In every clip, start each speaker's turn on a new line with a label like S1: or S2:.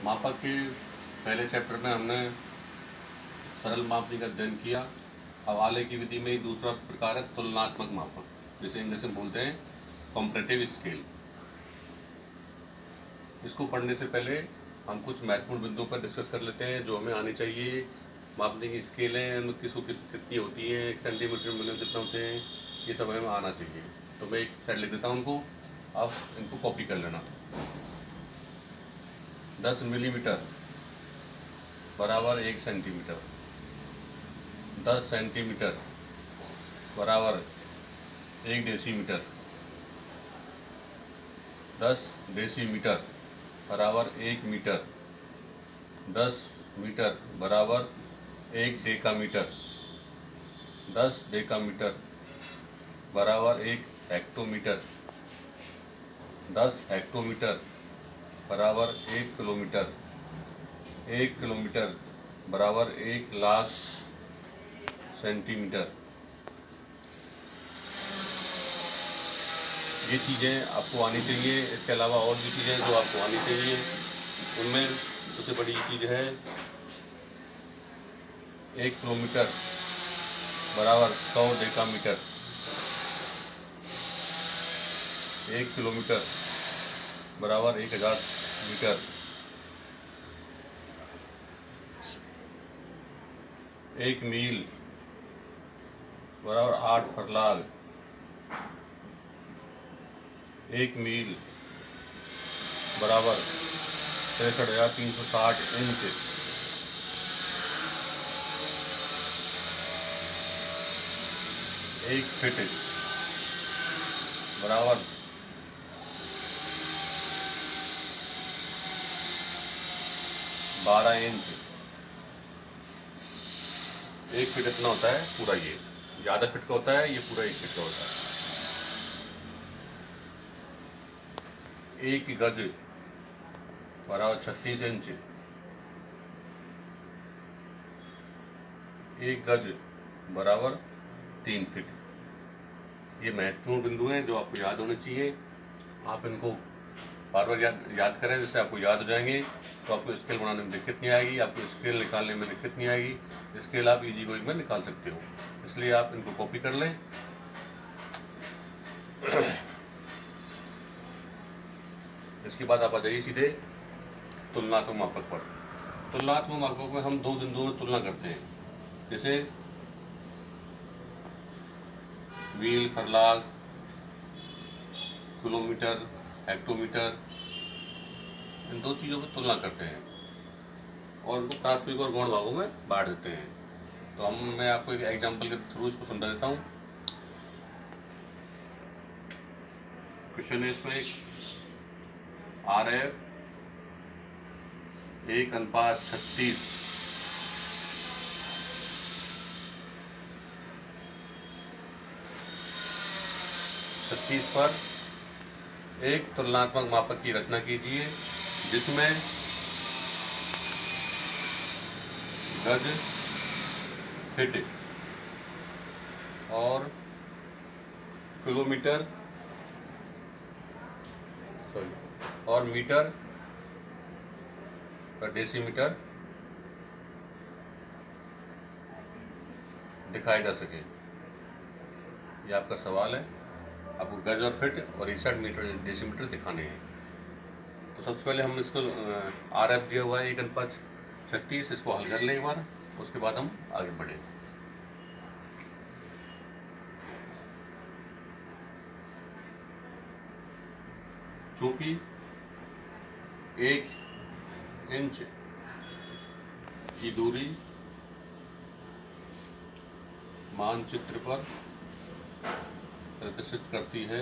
S1: मापक के पहले चैप्टर में हमने सरल मापनी का अध्ययन किया। अब आले की विधि में ही दूसरा प्रकार है तुलनात्मक मापक, जिसे इंग्लिश में बोलते हैं कॉम्परेटिव स्केल। इसको पढ़ने से पहले हम कुछ महत्वपूर्ण बिंदुओं पर डिस्कस कर लेते हैं जो हमें आनी चाहिए। मापने की स्केलें उनमें कितनी होती हैं, सेंटीमीटर मिलीमीटर कितना होते हैं, ये सब हमें आना चाहिए। तो मैं एक साइड लिख देता हूँ उनको, आप इनको कॉपी कर लेना। 10 मिलीमीटर बराबर 1 सेंटीमीटर, 10 सेंटीमीटर बराबर 1 डेसीमीटर, 10 डेसीमीटर बराबर 1 मीटर, 10 मीटर बराबर 1 डेकामीटर, 10 डेकामीटर बराबर 1 हेक्टोमीटर, 10 हेक्टोमीटर बराबर 1 किलोमीटर, 1 किलोमीटर बराबर 1 लाख सेंटीमीटर। ये चीज़ें आपको आनी चाहिए। इसके अलावा और भी चीज़ें जो आपको आनी चाहिए, उनमें सबसे बड़ी चीज़ है 1 किलोमीटर बराबर 100 डेकामीटर, 1 किलोमीटर बराबर 1000 मीटर, 1 मील बराबर 8 फरलांग, 1 मील बराबर 63,360 इंच, 1 फीट बराबर 12 इंच। 1 फीट इतना होता है पूरा, ये ज़्यादा फिट का होता है, ये पूरा 1 फीट का होता है। 1 गज बराबर 36 इंच, 1 गज बराबर 3 फीट। ये महत्वपूर्ण बिंदु हैं जो आपको याद होने चाहिए। आप इनको बार बार याद करें, जिससे आपको याद हो जाएंगे। तो आपको स्केल बनाने में दिक्कत नहीं आएगी, आपको स्केल निकालने में दिक्कत नहीं आएगी। स्केल आप इजी गोइंग में निकाल सकते हो, इसलिए आप इनको कॉपी कर लें। इसके बाद आप आ जाइए सीधे तुलनात्मक मापक पर। तुलनात्मक मापक में हम दो बिंदुओं में तुलना करते हैं, जैसे मील, फरलांग, किलोमीटर, हेक्टोमीटर, इन दो चीज़ों पर तुलना करते हैं और उनको प्राथमिक और गौण भागों में बांट देते हैं। तो मैं आपको एक एग्जांपल के थ्रू इसको समझा देता हूँ। क्वेश्चन है इसमें एक RF 1:36 पर एक तुलनात्मक मापक की रचना कीजिए जिसमें गज, फीट और किलोमीटर और मीटर और डेसीमीटर दिखाए जा सके। ये आपका सवाल है, आपको गज और फिट और एक साइड मीटर डेसीमीटर दिखाने हैं। तो सबसे पहले हम इसको RF दिया हुआ है 1:36, इसको हल कर लें एक बार, उसके बाद हम आगे बढ़ें। चूँकि 1 इंच की दूरी मानचित्र पर प्रदर्शित करती है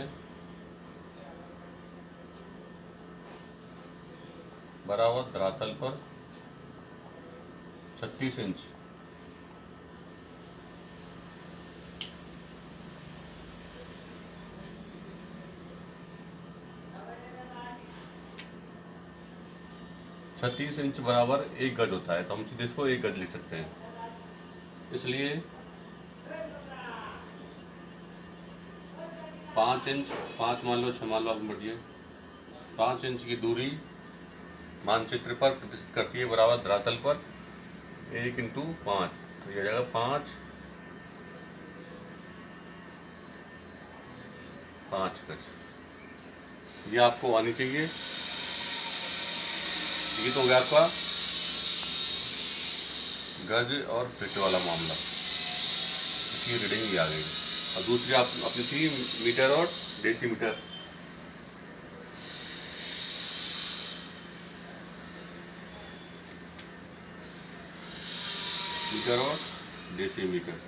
S1: बराबर धरातल पर 36 इंच, छत्तीस इंच बराबर 1 गज होता है। तो हम सीधे इसको 1 गज लिख सकते हैं। इसलिए 5 इंच, 5 मान लो, 6 मान लो, आप बढ़िए, 5 इंच की दूरी मानचित्र पर प्रदर्शित करती है बराबर धरातल पर 1 × 5, तो यह जाएगा 5 गज। ये आपको आनी चाहिए। ये तो हो गया आपका गज और फिट वाला मामला, इसकी रीडिंग भी आ गई। और दूसरी आप अपनी थी मीटर और डेसीमीटर। मीटर और डेसीमीटर,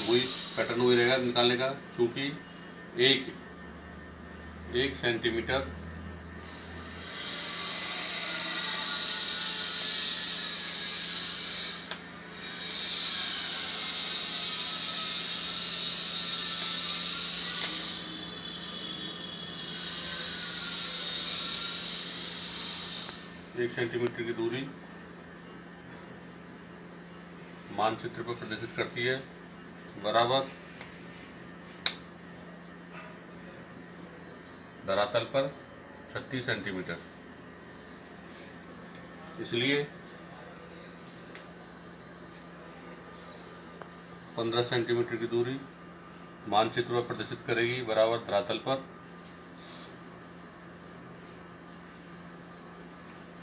S1: वही पैटर्न वही रहेगा निकालने का, क्योंकि एक सेंटीमीटर की दूरी मानचित्र पर प्रदर्शित करती है बराबर धरातल पर 36 सेंटीमीटर। इसलिए 15 सेंटीमीटर की दूरी मानचित्र पर प्रदर्शित करेगी बराबर धरातल पर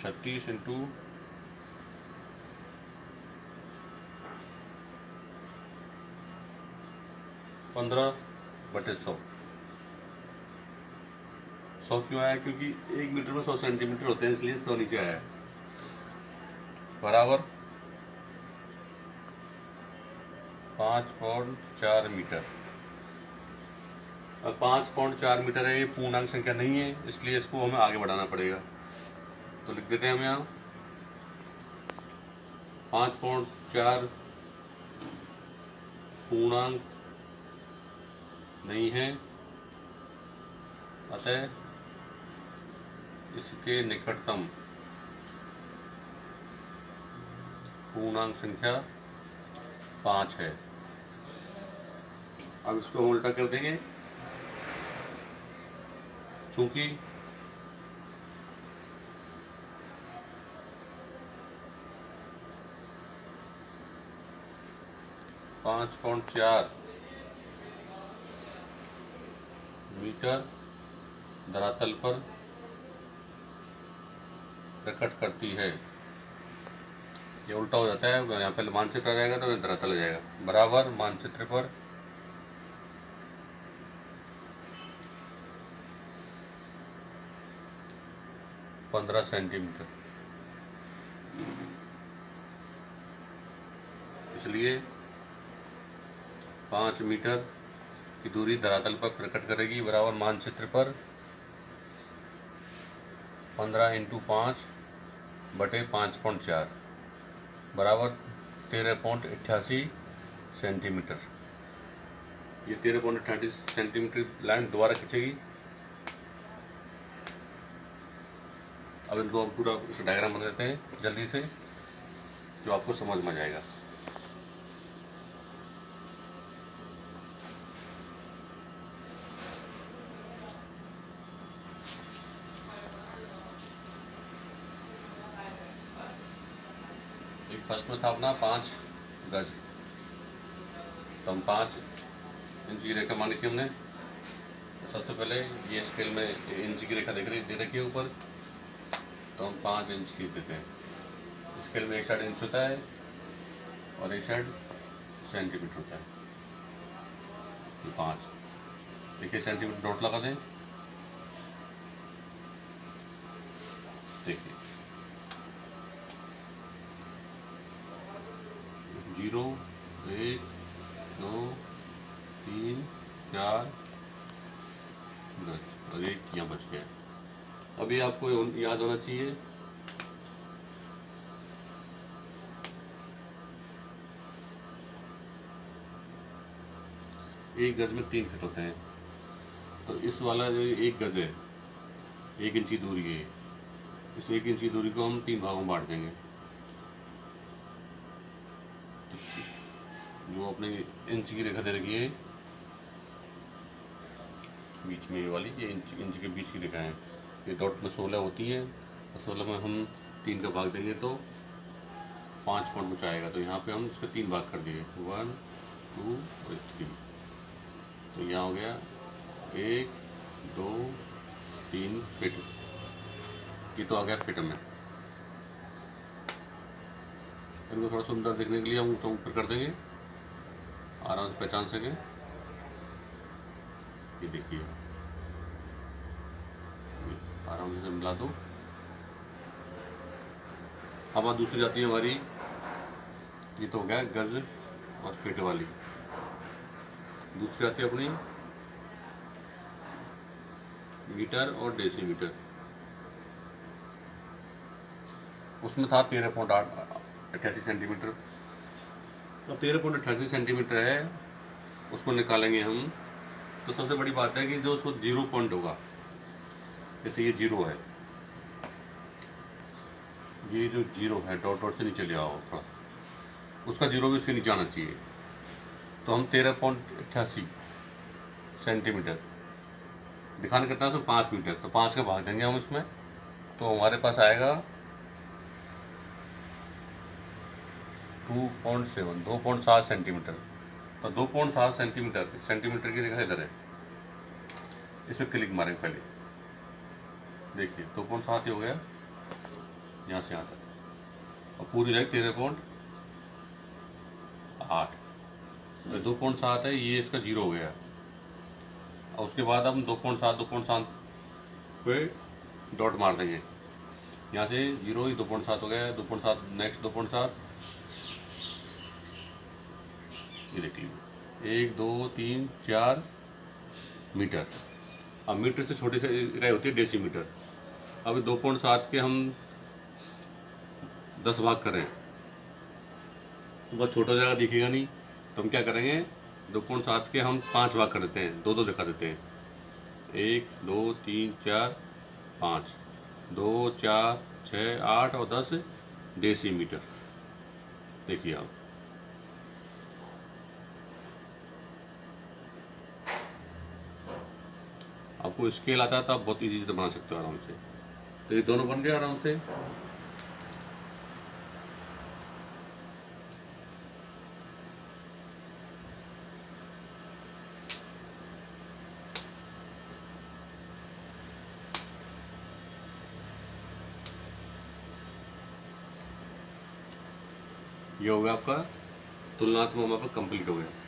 S1: 36 × 15/100। 100 क्यों आया? क्योंकि 1 मीटर में 100 सेंटीमीटर होते हैं, इसलिए 100 नीचे आया है। बराबर 5.4 मीटर। अब 5.4 मीटर है, ये पूर्णांक संख्या नहीं है, इसलिए इसको हमें आगे बढ़ाना पड़ेगा। तो लिख देते हैं हम यहाँ 5.4 पूर्णांक नहीं है, अतः इसके निकटतम पूर्णांक संख्या 5 है। अब इसको हम उल्टा कर देंगे, क्योंकि 5.4 मीटर धरातल पर प्रकट करती है। ये उल्टा हो जाता है, यहाँ पहले मानचित्र आ जाएगा तो धरातल आ जाएगा। बराबर मानचित्र पर 15 सेंटीमीटर। इसलिए 5 मीटर की दूरी धरातल पर प्रकट करेगी बराबर मानचित्र पर 15 × 5/5.4 बराबर 13.88 सेंटीमीटर। ये 13.88 सेंटीमीटर लाइन दोबारा खींचेगी। अब इनको हम पूरा डायग्राम बना देते हैं जल्दी से, जो आपको समझ में आ जाएगा। एक फर्स्ट में था अपना 5 गज, तो हम 5 इंच की रेखा मानी थी हमने। सबसे पहले ये स्केल में इंच की रेखा दे रखी है ऊपर, तो हम 5 इंच की देते हैं। स्केल में एक साइड इंच होता है और एक साइड सेंटीमीटर होता है। 5 देखिए सेंटीमीटर डॉट लगा दें। देखिए 0 1 2 3 4 गज, और एक यहाँ बच गया। अभी आपको याद होना चाहिए एक गज में 3 फिट होते हैं, तो इस वाला जो 1 गज है, 1 इंच की दूरी है, इस 1 इंच की दूरी को हम 3 भागों में बांट देंगे। जो अपने इंच की रेखा दे रखी है, बीच में ये वाली, ये इंच के बीच की रेखा है। ये डॉट में 16 होती है, और 16 में हम 3 का भाग देंगे तो 5 पॉइंट कुछ आएगा। तो यहाँ पे हम इसके 3 भाग कर दिए, 1 2 और 3। तो यहाँ हो गया 1 2 3 फिट। ये तो आ गया फिट में। इनको थोड़ा सुंदर देखने के लिए हम तो ऊपर कर देंगे, आराम से पहचान सकें। ये देखिए, आराम से मिला दो। अब बात दूसरी जाती है हमारी, ये तो हो गया गज और फीट वाली। दूसरी आती है अपनी मीटर और डेसीमीटर। उसमें था 13.88 सेंटीमीटर। तो 13.88 सेंटीमीटर है, उसको निकालेंगे हम। तो सबसे बड़ी बात है कि जो उसको 0 पॉइंट होगा, जैसे ये 0 है, ये जो 0 है डॉट डॉट से नीचे ले आओ थोड़ा, उसका 0 भी उसके नीचे आना चाहिए। तो हम 13.88 सेंटीमीटर दिखाने कितना है उसमें 5 मीटर, तो 5 का भाग देंगे हम इसमें, तो हमारे पास आएगा 2.7 सेंटीमीटर। तो 2.7 सेंटीमीटर की रेखा इधर है, इसमें क्लिक मारेंगे पहले। देखिए 2.7 ही हो गया यहाँ से यहाँ तक, और पूरी जाएगी 13.8। तो 2.7 है, ये इसका 0 हो गया। और उसके बाद हम 2.7 पे डॉट मार देंगे, यहाँ से 0 ही 2.7 हो गया। 2.7 नेक्स्ट 2.7, ये देख लीजिए 1 2 3 4 मीटर। अब मीटर से छोटी सी इकाई होती है डेसीमीटर। अब 2.7 के हम 10 भाग करें तो बहुत छोटा जगह दिखेगा नहीं, तो हम क्या करेंगे, 2.7 के हम 5 भाग कर देते हैं, 2 दिखा देते हैं। 1 2 3 4 5, 2 4 6 8 और 10 डेसीमीटर। देखिए आप, आपको स्केल आता है तो आप बहुत इजी से बना सकते हो आराम से। तो ये दोनों बन गए आराम से। ये हो गया आपका तुलनात्मक माप कंप्लीट हो गया।